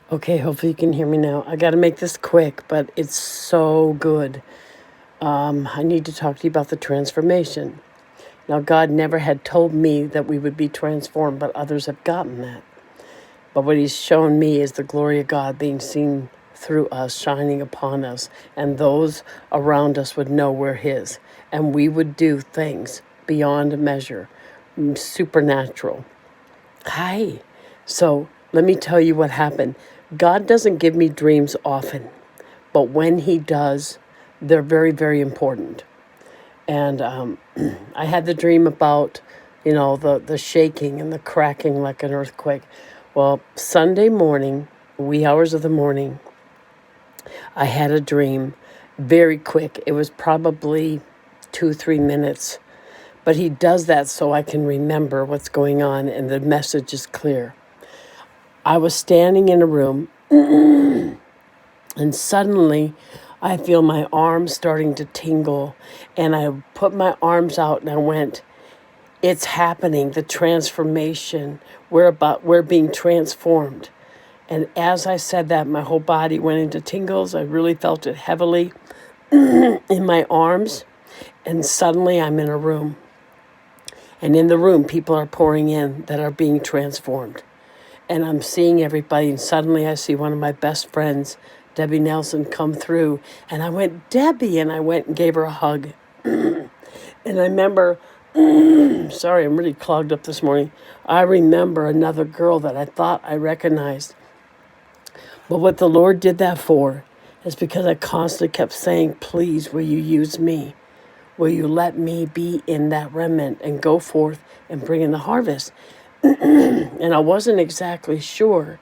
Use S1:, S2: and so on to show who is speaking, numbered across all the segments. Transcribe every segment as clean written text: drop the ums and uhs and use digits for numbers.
S1: Okay, hopefully you can hear me now. I got to make this quick, but it's so good. I need to talk to you about the transformation. Now, God never had told me that we would be transformed, but others have gotten that. But what He's shown me is the glory of God being seen through us, shining upon us, and those around us would know we're His. And we would do things beyond measure, supernatural. Hi. So let me tell you what happened. God doesn't give me dreams often, but when He does, they're very, very important. And I had the dream about, the shaking and the cracking like an earthquake. Well, Sunday morning, wee hours of the morning, I had a dream very quick. It was probably 2, 3 minutes. But He does that so I can remember what's going on and the message is clear. I was standing in a room and suddenly I feel my arms starting to tingle. And I put my arms out and I went, it's happening, the transformation. We're being transformed. And as I said that, my whole body went into tingles. I really felt it heavily in my arms. And suddenly I'm in a room. And in the room, people are pouring in that are being transformed. And I'm seeing everybody, and suddenly I see one of my best friends, Debbie Nelson, come through. And I went, Debbie, and I went and gave her a hug. And I remember, sorry, I'm really clogged up this morning. I remember another girl that I thought I recognized. But what the Lord did that for is because I constantly kept saying, please, will you use me? Will you let me be in that remnant and go forth and bring in the harvest? And I wasn't exactly sure.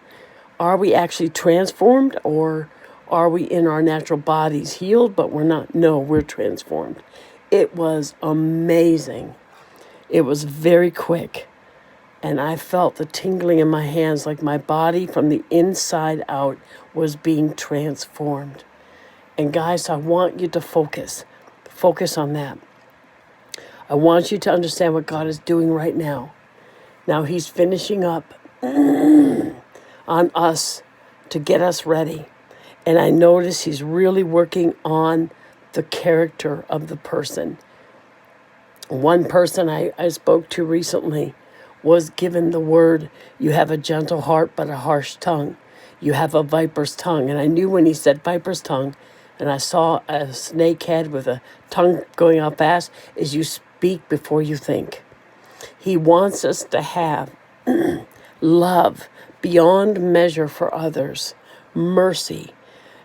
S1: Are we actually transformed or are we in our natural bodies healed, but we're not? No, we're transformed. It was amazing. It was very quick. And I felt the tingling in my hands like my body from the inside out was being transformed. And guys, I want you to focus. Focus on that. I want you to understand what God is doing right now. Now He's finishing up on us to get us ready. And I notice He's really working on the character of the person. One person I spoke to recently was given the word, you have a gentle heart but a harsh tongue. You have a viper's tongue. And I knew when he said viper's tongue, and I saw a snake head with a tongue going out fast, is you speak before you think. He wants us to have love beyond measure for others, mercy,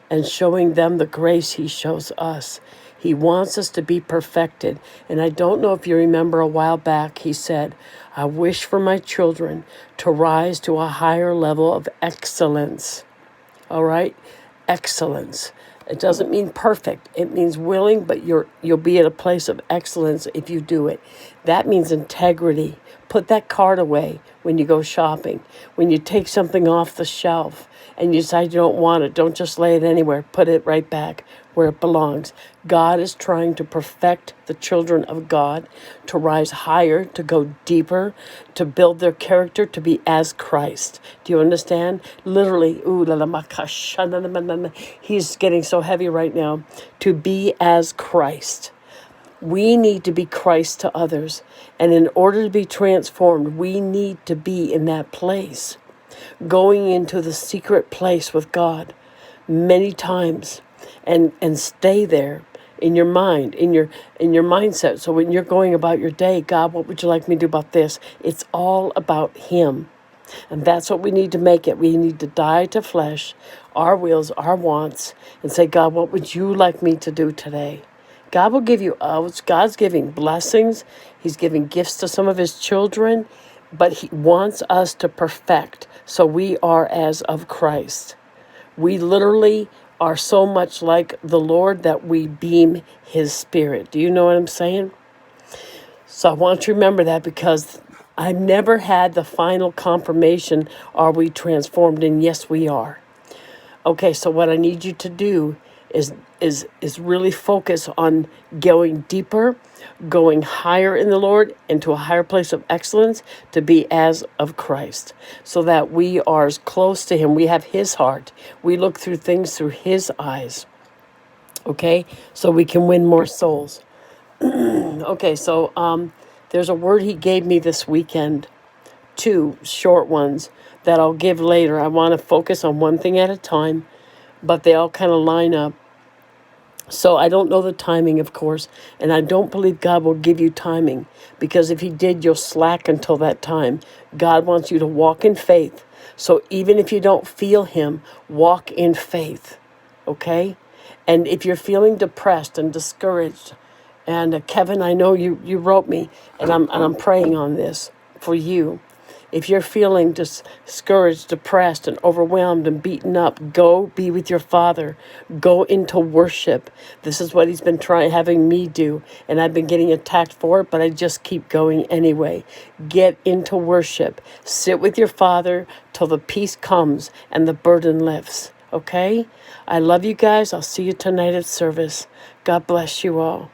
S1: and showing them the grace He shows us. He wants us to be perfected. And I don't know if you remember a while back, He said, I wish for my children to rise to a higher level of excellence. All right? Excellence. It doesn't mean perfect. It means willing, but you'll be at a place of excellence if you do it. That means integrity. Put that card away when you go shopping. When you take something off the shelf and you decide you don't want it, don't just lay it anywhere. Put it right back where it belongs. God is trying to perfect the children of God, to rise higher, to go deeper, to build their character, to be as Christ. Do you understand? Literally, He's getting so heavy right now. To be as Christ. We need to be Christ to others. And in order to be transformed, we need to be in that place. Going into the secret place with God many times and stay there in your mind, in your mindset. So when you're going about your day, God, what would you like me to do about this? It's all about Him. And that's what we need to make it. We need to die to flesh, our wills, our wants, and say, God, what would you like me to do today? God will give you, God's giving blessings. He's giving gifts to some of His children, but He wants us to perfect so we are as of Christ. We literally are so much like the Lord that we beam His Spirit. Do you know what I'm saying? So I want you to remember that, because I've never had the final confirmation, are we transformed? And yes, we are. Okay, so what I need you to do is really focused on going deeper, going higher in the Lord, into a higher place of excellence, to be as of Christ, so that we are as close to him. We have his heart. We look through things through his eyes. Okay, so we can win more souls. Okay, so there's a word he gave me this weekend, two short ones that I'll give later. I want to focus on one thing at a time, but they all kind of line up. So I don't know the timing, of course, and I don't believe God will give you timing, because if he did, you'll slack until that time. God wants you to walk in faith. So even if you don't feel him, walk in faith, okay? And if you're feeling depressed and discouraged, and Kevin, I know you wrote me, and I'm praying on this for you. If you're feeling discouraged, depressed, and overwhelmed and beaten up, go be with your Father. Go into worship. This is what he's been having me do, and I've been getting attacked for it, but I just keep going anyway. Get into worship. Sit with your Father till the peace comes and the burden lifts. Okay? I love you guys. I'll see you tonight at service. God bless you all.